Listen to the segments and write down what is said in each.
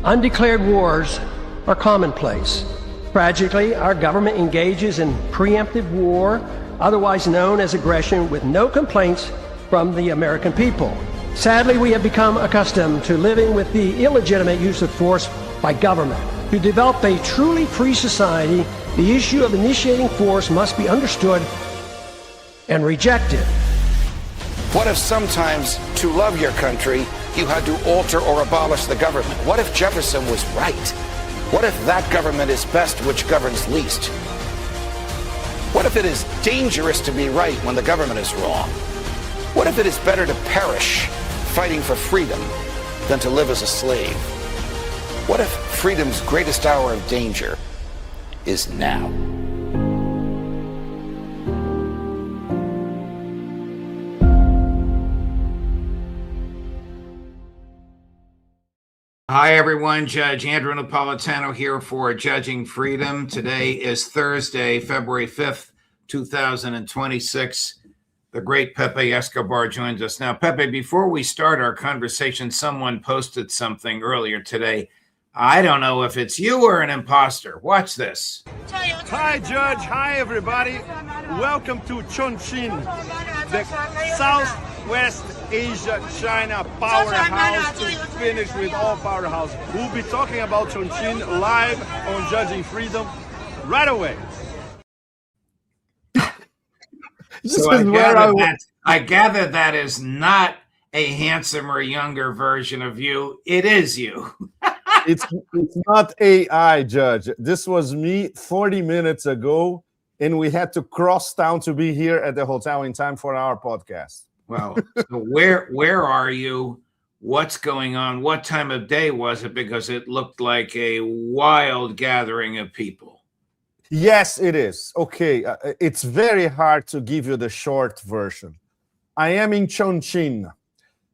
Undeclared wars are commonplace. Tragically, our government engages in preemptive war, otherwise known as aggression, with no complaints from the American people. Sadly, we have become accustomed to living with the illegitimate use of force by government. To develop a truly free society, the issue of initiating force must be understood and rejected. What if sometimes, to love your country, you had to alter or abolish the government? What if Jefferson was right? What if that government is best which governs least? What if it is dangerous to be right when the government is wrong? What if it is better to perish fighting for freedom than to live as a slave? What if freedom's greatest hour of danger is now? Hi, everyone. Judge Andrew Napolitano here for Judging Freedom. Today is Thursday, February 5th, 2026. The great Pepe Escobar joins us now. Pepe, before we start our conversation, someone posted something earlier today. I don't know if it's you or an imposter. Watch this. Hi, Judge. Hi, everybody. Welcome to Chongqing, the Southwest Asia China powerhouse, to finish with all powerhouse. We'll be talking about Chongqing live on Judging Freedom right away. So I gather that is not a handsomer, younger version of you. It is you. It's not AI, Judge. This was me 40 minutes ago, and we had to cross town to be here at the hotel in time for our podcast. Well, so where are you? What's going on? What time of day was it? Because it looked like a wild gathering of people. Yes, it is. Okay, it's very hard to give you the short version. I am in Chongqing,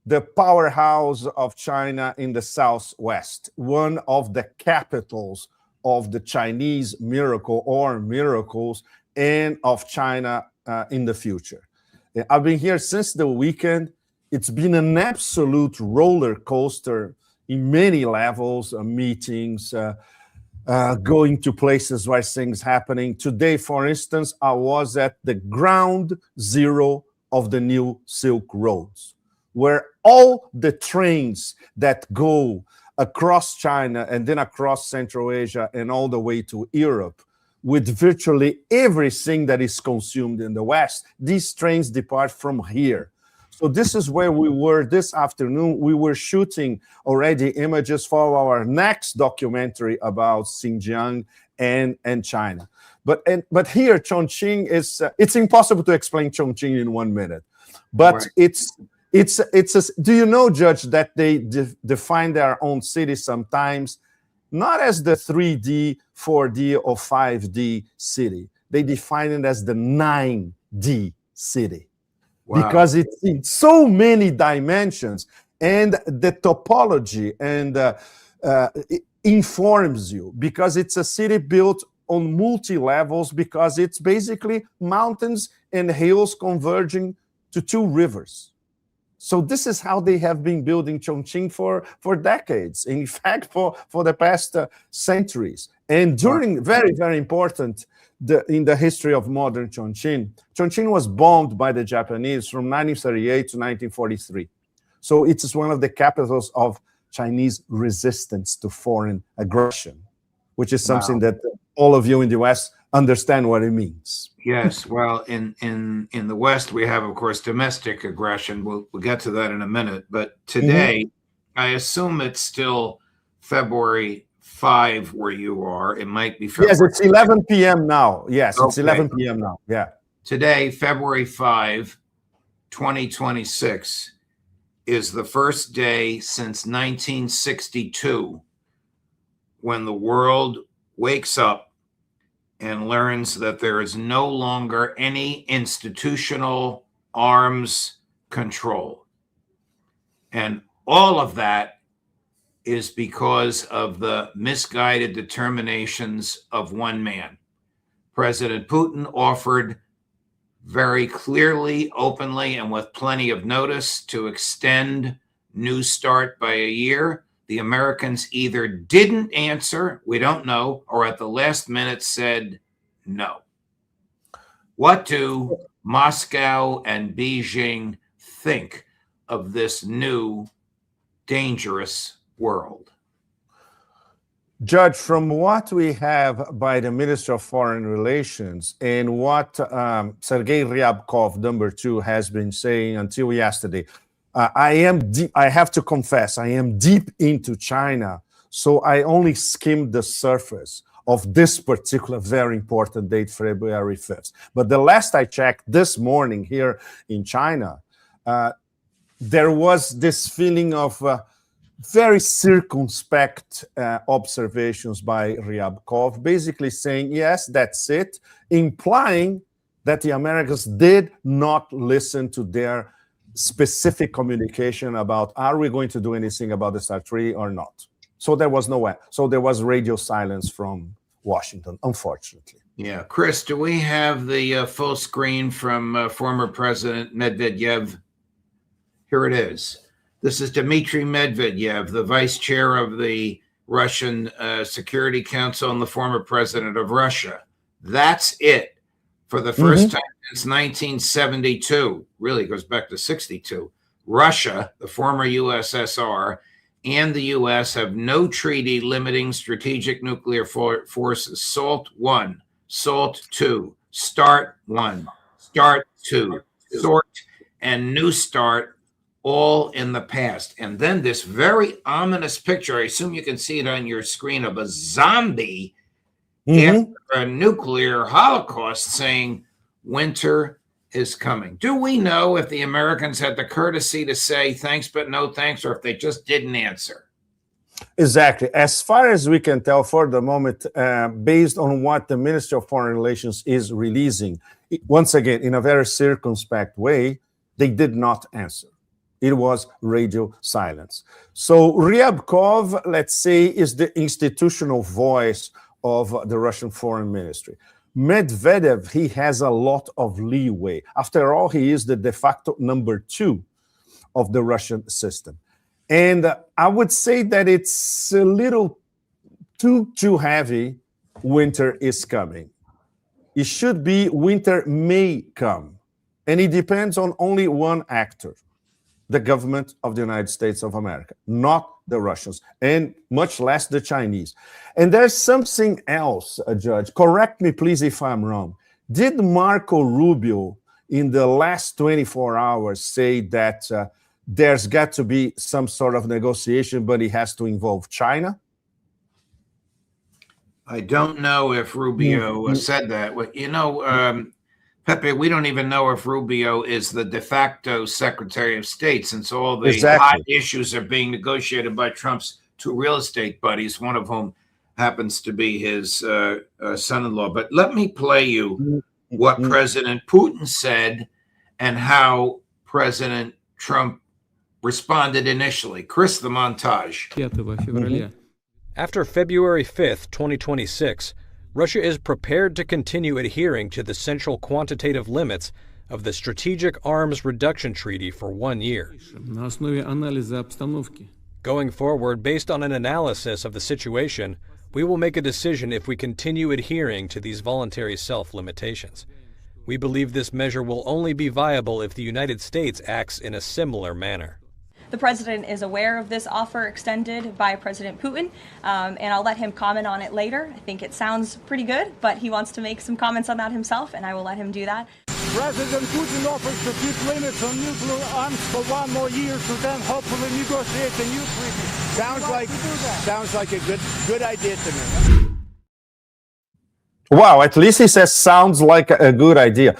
the powerhouse of China in the Southwest, one of the capitals of the Chinese miracle or miracles and of China in the future. I've been here since the weekend. It's been an absolute roller coaster in many levels, meetings, going to places where things happening. Today, for instance, I was at the ground zero of the new Silk Roads, where all the trains that go across China and then across Central Asia and all the way to Europe, with virtually everything that is consumed in the West, these trains depart from here. So this is where we were this afternoon. We were shooting already images for our next documentary about Xinjiang and China. But here, Chongqing is, it's impossible to explain Chongqing in 1 minute. But right. Do you know, Judge, that they define their own city sometimes not as the 3D, 4D, or 5D city. They define it as the 9D city. Wow. Because it's in so many dimensions, and the topology and it informs you, because it's a city built on multi-levels, because it's basically mountains and hills converging to two rivers. So this is how they have been building Chongqing for decades. In fact, for the past centuries. And during, very, very important, in the history of modern Chongqing, Chongqing was bombed by the Japanese from 1938 to 1943. So it is one of the capitals of Chinese resistance to foreign aggression, which is something that all of you in the West understand what it means. Yes, well, in the West, we have, of course, domestic aggression. We'll get to that in a minute. But today, I assume it's still February 5 where you are. It might be February. Yes, it's 11 p.m. now. Yes, okay. It's 11 p.m. now. Yeah. Today, February 5, 2026, is the first day since 1962 when the world wakes up and learns that there is no longer any institutional arms control. And all of that is because of the misguided determinations of one man. President Putin offered very clearly, openly, and with plenty of notice to extend New START by a year. the Americans either didn't answer, we don't know, or at the last minute said no. What do Moscow and Beijing think of this new dangerous world? Judge, from what we have by the Minister of Foreign Relations and what Sergei Ryabkov, number 2, has been saying until yesterday, I have to confess, I am deep into China, so I only skimmed the surface of this particular very important date, February 5th. But the last I checked this morning here in China, there was this feeling of very circumspect observations by Ryabkov, basically saying, yes, that's it, implying that the Americans did not listen to their specific communication about, are we going to do anything about the START treaty or not? So there was no, so there was radio silence from Washington, unfortunately. Yeah. Chris, do we have the full screen from former President Medvedev? Here it is. This is Dmitry Medvedev, the vice chair of the Russian Security Council and the former president of Russia. That's it. For the first time since 1972, really goes back to 62, Russia, the former USSR, and the U.S. have no treaty limiting strategic nuclear forces. SALT 1, SALT 2, START 1, START 2, SORT, and New START, all in the past. And then this very ominous picture, I assume you can see it on your screen, of a zombie after a nuclear holocaust saying winter is coming. Do we know if the Americans had the courtesy to say thanks but no thanks, or if they just didn't answer? Exactly. As far as we can tell for the moment, based on what the Ministry of Foreign Relations is releasing, once again, in a very circumspect way, they did not answer. It was radio silence. So Ryabkov, let's say, is the institutional voice of the Russian Foreign Ministry. Medvedev, he has a lot of leeway. After all, he is the de facto number 2 of the Russian system. And I would say that it's a little too heavy. Winter is coming. It should be winter may come. And it depends on only one actor, the government of the United States of America, not the Russians, and much less the Chinese. And there's something else, Judge. Correct me, please, if I'm wrong. Did Marco Rubio, in the last 24 hours, say that there's got to be some sort of negotiation, but it has to involve China? I don't know if Rubio said that. Well, you know, Pepe, we don't even know if Rubio is the de facto Secretary of State, since all the hot issues are being negotiated by Trump's 2 real estate buddies, one of whom happens to be his son-in-law. But let me play you what President Putin said and how President Trump responded initially. Chris, the montage. After February 5th, 2026, Russia is prepared to continue adhering to the central quantitative limits of the Strategic Arms Reduction Treaty for 1 year. Going forward, based on an analysis of the situation, we will make a decision if we continue adhering to these voluntary self-limitations. We believe this measure will only be viable if the United States acts in a similar manner. The president is aware of this offer extended by President Putin, and I'll let him comment on it later. I think it sounds pretty good, but he wants to make some comments on that himself, and I will let him do that. President Putin offers to keep limits on nuclear arms for 1 more year to then hopefully negotiate a new treaty. Sounds like a good idea to me. Wow, at least he says sounds like a good idea.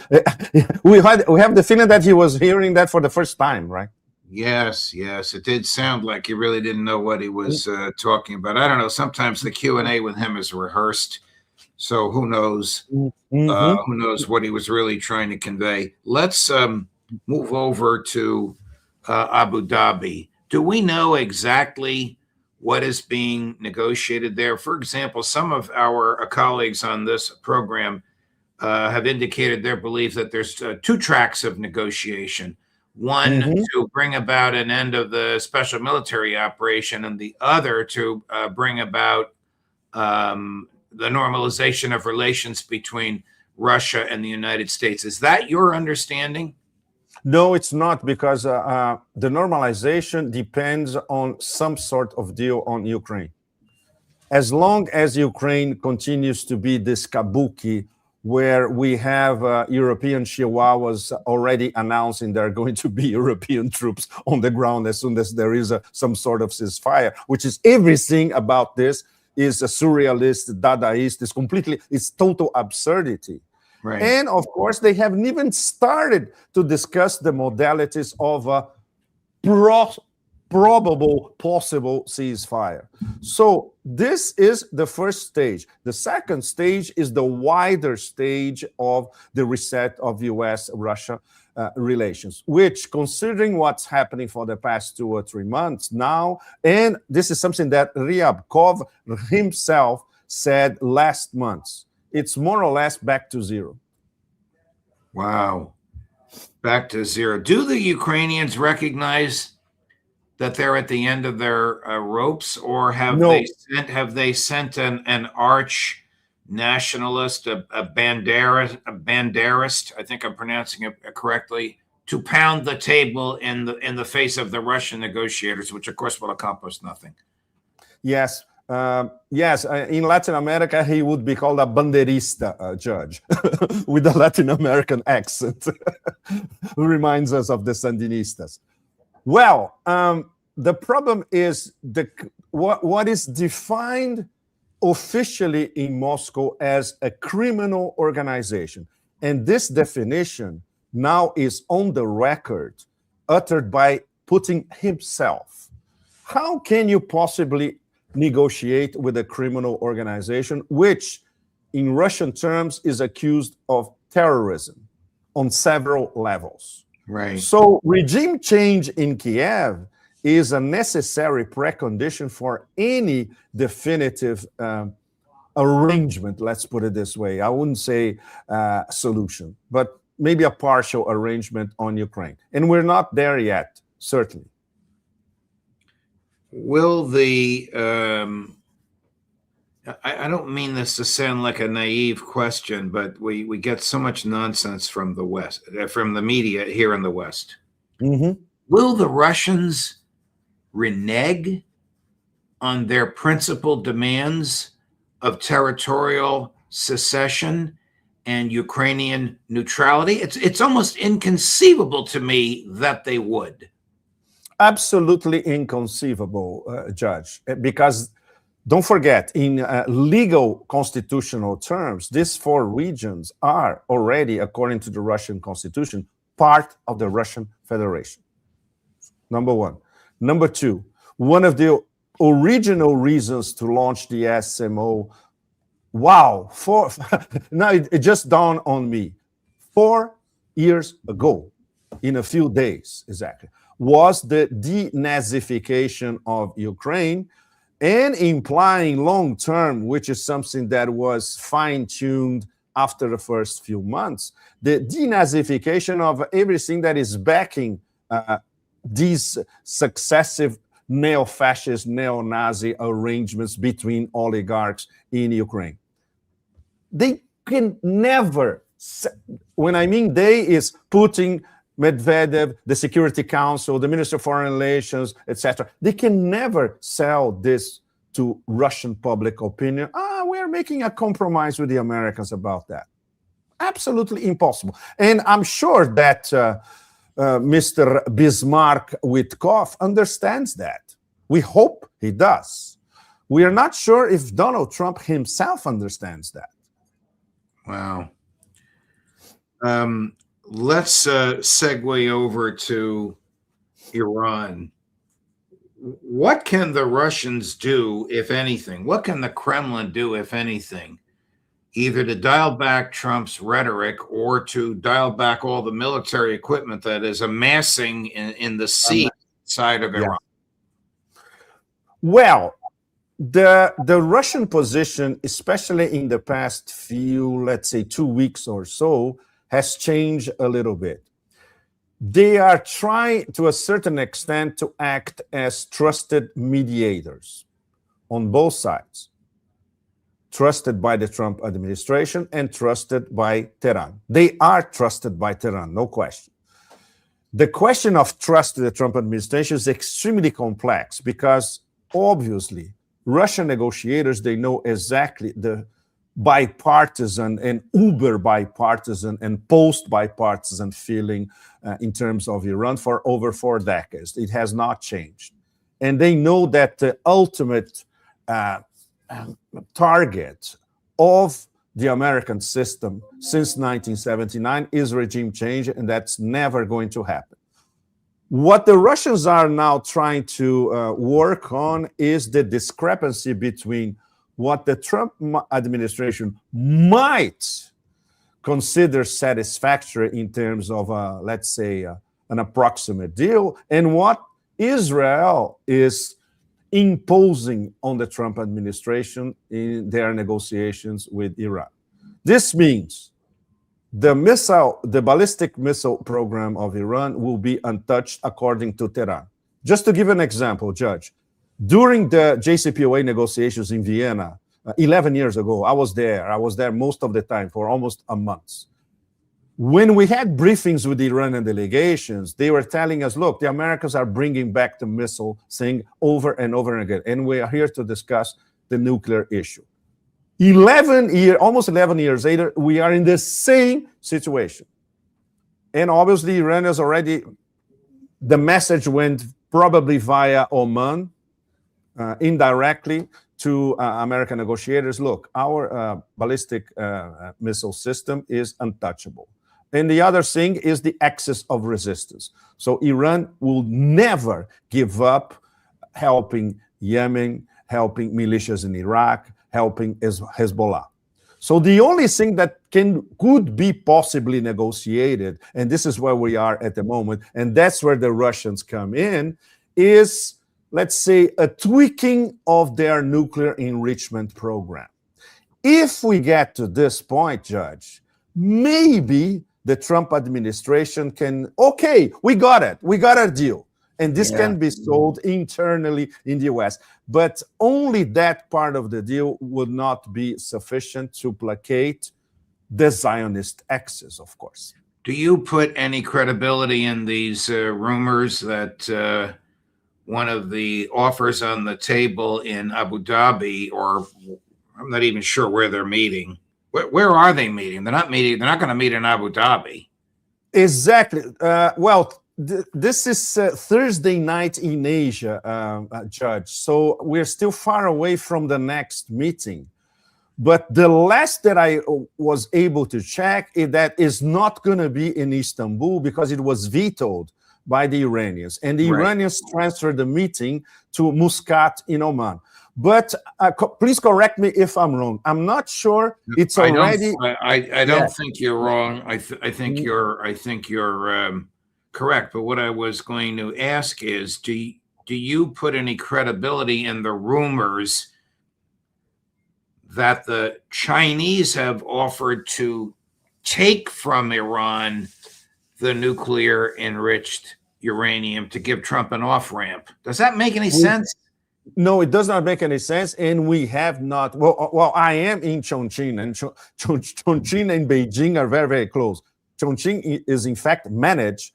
We have the feeling that he was hearing that for the first time, right? Yes, it did sound like he really didn't know what he was talking about. I don't know. Sometimes the Q&A with him is rehearsed, so who knows? Who knows what he was really trying to convey? Let's move over to Abu Dhabi. Do we know exactly what is being negotiated there? For example, some of our colleagues on this program have indicated their belief that there's 2 tracks of negotiation. one Mhm. to bring about an end of the special military operation, and the other to bring about the normalization of relations between Russia and the United States. Is that your understanding? No, it's not, because the normalization depends on some sort of deal on Ukraine. As long as Ukraine continues to be this kabuki, where we have European chihuahuas already announcing there are going to be European troops on the ground as soon as there is some sort of ceasefire, which is everything about this is a surrealist, Dadaist, it's total absurdity. Right. And of course, they haven't even started to discuss the modalities of a probable possible ceasefire. So this is the first stage. The second stage is the wider stage of the reset of US-Russia relations, which, considering what's happening for the past 2 or 3 months now, and this is something that Ryabkov himself said last month, it's more or less back to zero. Wow. Back to zero. Do the Ukrainians recognize that they're at the end of their ropes, or have they sent an arch nationalist, a banderist, I think I'm pronouncing it correctly, to pound the table in the face of the Russian negotiators, which of course will accomplish nothing? Yes. Yes, in Latin America, he would be called a banderista judge with a Latin American accent, who reminds us of the Sandinistas. Well, the problem is what is defined officially in Moscow as a criminal organization. And this definition now is on the record, uttered by Putin himself. How can you possibly negotiate with a criminal organization, which in Russian terms is accused of terrorism on several levels? Right. So regime change in Kiev is a necessary precondition for any definitive arrangement, let's put it this way. I wouldn't say solution, but maybe a partial arrangement on Ukraine. And we're not there yet, certainly. Will the I don't mean this to sound like a naive question, but we get so much nonsense from the West, from the media here in the West. Mm-hmm. Will the Russians renege on their principal demands of territorial secession and Ukrainian neutrality? It's almost inconceivable to me that they would. Absolutely inconceivable, Judge, because don't forget, in legal constitutional terms, these 4 regions are already, according to the Russian constitution, part of the Russian Federation. Number one. Number two, one of the original reasons to launch the SMO, now it just dawned on me, 4 years ago, in a few days exactly, was the denazification of Ukraine, and implying long-term, which is something that was fine-tuned after the first few months, the denazification of everything that is backing these successive neo-fascist, neo-Nazi arrangements between oligarchs in Ukraine. They can never, when I mean they, is Putin, Medvedev, the Security Council, the Minister of Foreign Relations, etc. They can never sell this to Russian public opinion. We're making a compromise with the Americans about that. Absolutely impossible. And I'm sure that Mr. Bismarck Witkoff understands that. We hope he does. We are not sure if Donald Trump himself understands that. Wow. Let's segue over to Iran. What can the Russians do, if anything? What can the Kremlin do, if anything, either to dial back Trump's rhetoric or to dial back all the military equipment that is amassing in the sea side of Iran? Well, the Russian position, especially in the past few, let's say 2 weeks or so, has changed a little bit. they are trying to a certain extent to act as trusted mediators on both sides, trusted by the Trump administration and trusted by Tehran. They are trusted by Tehran, no question. The question of trust to the Trump administration is extremely complex because obviously Russian negotiators, they know exactly the bipartisan and uber bipartisan and post bipartisan feeling in terms of Iran for over 4 decades. It has not changed. And they know that the ultimate target of the American system since 1979 is regime change, and that's never going to happen. What the Russians are now trying to work on is the discrepancy between what the Trump administration might consider satisfactory in terms of, let's say, an approximate deal, and what Israel is imposing on the Trump administration in their negotiations with Iran. This means the ballistic missile program of Iran will be untouched according to Tehran. Just to give an example, Judge, during the JCPOA negotiations in Vienna 11 years ago, I was there most of the time for almost a month. When we had briefings with the Iranian delegations, they were telling us, look, the Americans are bringing back the missile thing over and over again, and we are here to discuss the nuclear issue. Almost 11 years later, we are in the same situation. And obviously, Iran is already, the message went probably via Oman, indirectly to American negotiators. Look, our ballistic missile system is untouchable. And the other thing is the axis of resistance. So Iran will never give up helping Yemen, helping militias in Iraq, helping Hezbollah. So the only thing that could be possibly negotiated, and this is where we are at the moment, and that's where the Russians come in, is, let's say, a tweaking of their nuclear enrichment program. If we get to this point, Judge, maybe the Trump administration can, okay, we got it. We got a deal. And this can be sold internally in the US. But only that part of the deal would not be sufficient to placate the Zionist axis, of course. Do you put any credibility in these rumors that one of the offers on the table in Abu Dhabi, or I'm not even sure where they're meeting. Where are they meeting? They're not meeting. They're not going to meet in Abu Dhabi. Exactly. This is Thursday night in Asia, Judge. So we're still far away from the next meeting. But the last that I was able to check is that is not going to be in Istanbul because it was vetoed by the Iranians. And the Iranians transferred the meeting to Muscat in Oman. But please correct me if I'm wrong. I'm not sure it's already. I don't think you're wrong. I think you're correct. But what I was going to ask is, do you put any credibility in the rumors that the Chinese have offered to take from Iran the nuclear enriched uranium to give Trump an off ramp? Does that make any sense? No, it does not make any sense, and we have not. Well, I am in Chongqing, and Chongqing and Beijing are very, very close. Chongqing is, in fact, managed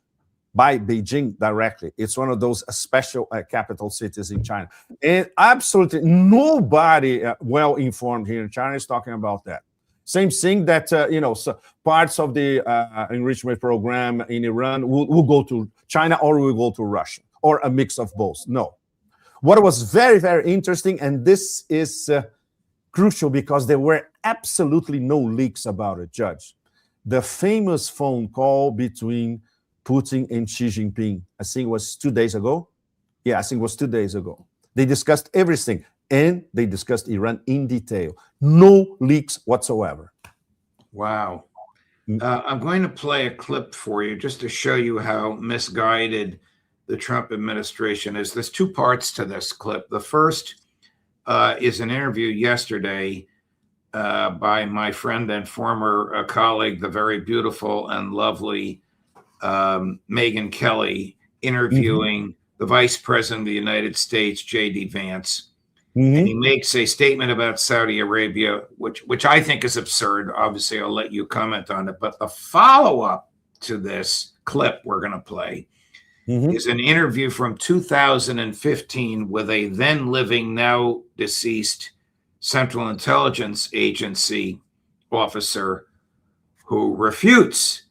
by Beijing directly. It's one of those special capital cities in China. And absolutely nobody well-informed here in China is talking about that. Same thing that, so parts of the enrichment program in Iran will go to China or will go to Russia, or a mix of both. No. What was very, very interesting, and this is crucial because there were absolutely no leaks about it, Judge. The famous phone call between Putin and Xi Jinping, I think it was 2 days ago. Yeah, I think it was 2 days ago. They discussed everything, and they discussed Iran in detail. No leaks whatsoever. Wow. I'm going to play a clip for you just to show you how misguided the Trump administration is. There's two parts to this clip. The first is an interview yesterday by my friend and former colleague, the very beautiful and lovely Megyn Kelly interviewing the Vice President of the United States, J.D. Vance. And he makes a statement about Saudi Arabia, which I think is absurd. Obviously, I'll let you comment on it. But the follow-up to this clip we're going to play is an interview from 2015 with a then living, now deceased Central Intelligence Agency officer who refutes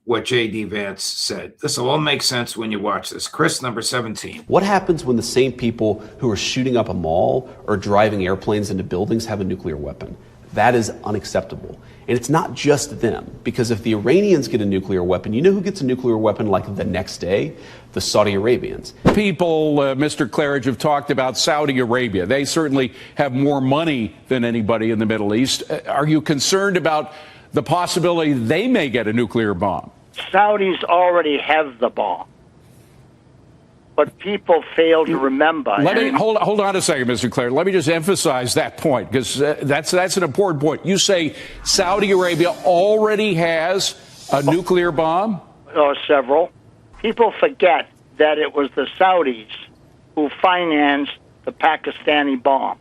what J.D. Vance said. This will all make sense when you watch this. Chris, number 17. What happens when the same people who are shooting up a mall or driving airplanes into buildings have a nuclear weapon? That is unacceptable. And it's not just them, because if the Iranians get a nuclear weapon, you know who gets a nuclear weapon like the next day? The Saudi Arabians. People, Mr. Claridge, have talked about Saudi Arabia. They certainly have more money than anybody in the Middle East. Are you concerned about the possibility they may get a nuclear bomb? Saudis already have the bomb. But people fail to remember. Hold on a second, Mr. Claridge. Let me just emphasize that point, because that's an important point. You say Saudi Arabia already has a nuclear bomb? Or several. People forget that it was the Saudis who financed the Pakistani bomb.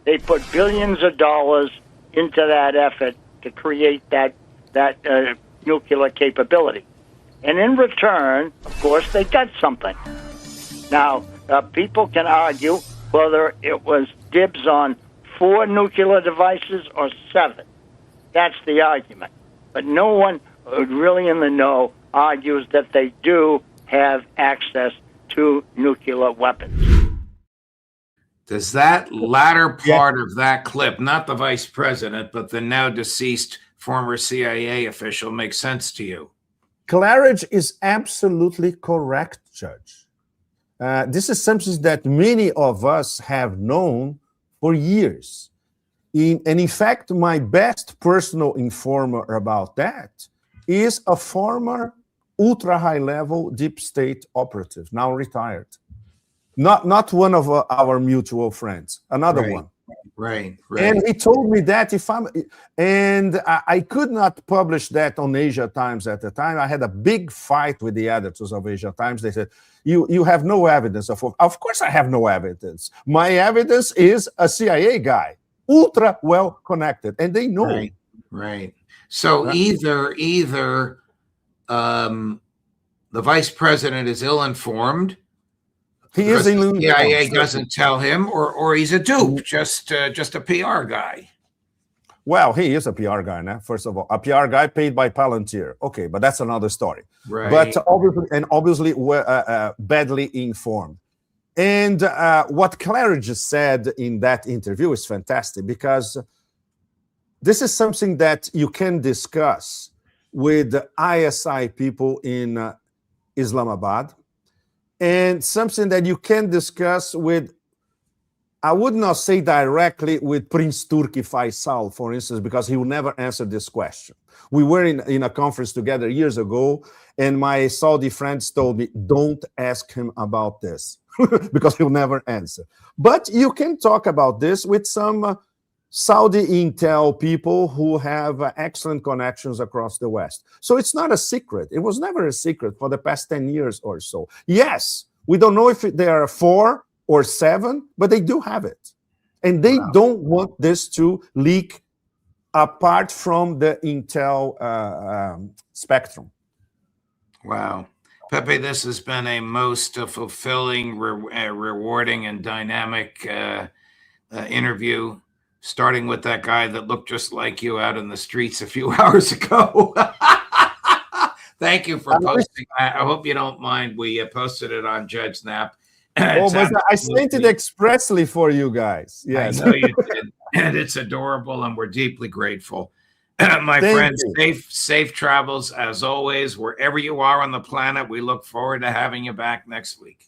They put billions of dollars into that effort to create that nuclear capability. And in return, of course, they got something. Now, people can argue whether it was dibs on 4 nuclear devices or 7. That's the argument. But no one really in the know argues that they do have access to nuclear weapons. Does that latter part of that clip, not the vice president, but the now deceased former CIA official, make sense to you? Claridge is absolutely correct, Judge. This is something that many of us have known for years. And in fact, my best personal informer about that is a former ultra-high-level deep state operative, now retired. Not one of our mutual friends, another one. Right. And he told me that I could not publish that on Asia Times at the time. I had a big fight with the editors of Asia Times. They said, you have no evidence. Of course I have no evidence. My evidence is a CIA guy, ultra well connected, and they know. Right. So either the vice president is ill-informed, he is in the CIA doesn't tell him, or he's a dupe, just a PR guy. Well, he is a PR guy now. First of all, a PR guy paid by Palantir. Okay, but that's another story. Right. But obviously, badly informed. And what Claridge said in that interview is fantastic, because this is something that you can discuss with ISI people in Islamabad, and something that you can discuss with, I would not say directly with Prince Turki Faisal, for instance, because he will never answer this question. We were in a conference together years ago, and my Saudi friends told me, don't ask him about this, because he'll never answer. But you can talk about this with some Saudi intel people who have excellent connections across the West. So it's not a secret. It was never a secret for the past 10 years or so. Yes, we don't know if there are 4 or 7, but they do have it. And they don't want this to leak apart from the intel spectrum. Wow. Pepe, this has been a most fulfilling, rewarding, and dynamic interview, starting with that guy that looked just like you out in the streets a few hours ago. Thank you for posting that. I hope you don't mind. We posted it on Judge Knapp. Oh, but I sent it expressly for you guys. Yes. I know you did. And it's adorable, and we're deeply grateful. My friends, safe travels as always, wherever you are on the planet. We look forward to having you back next week.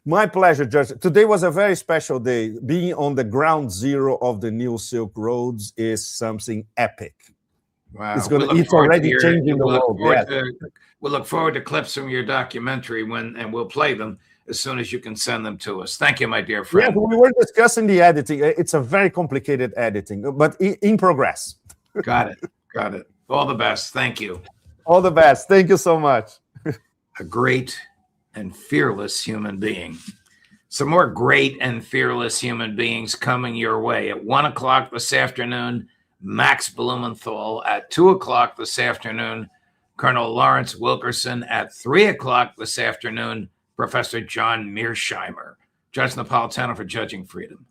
My pleasure, Judge. Today was a very special day. Being on the ground zero of the new Silk Roads is something epic. Wow. It's already changing the world. We'll look forward to clips from your documentary and we'll play them as soon as you can send them to us. Thank you, my dear friend. Yeah, we were discussing the editing. It's a very complicated editing, but in progress. Got it. All the best. Thank you. All the best. Thank you so much. A great and fearless human being. Some more great and fearless human beings coming your way. At 1 o'clock this afternoon, Max Blumenthal. At 2 o'clock this afternoon, Colonel Lawrence Wilkerson. At 3 o'clock this afternoon, Professor John Mearsheimer. Judge Napolitano for Judging Freedom.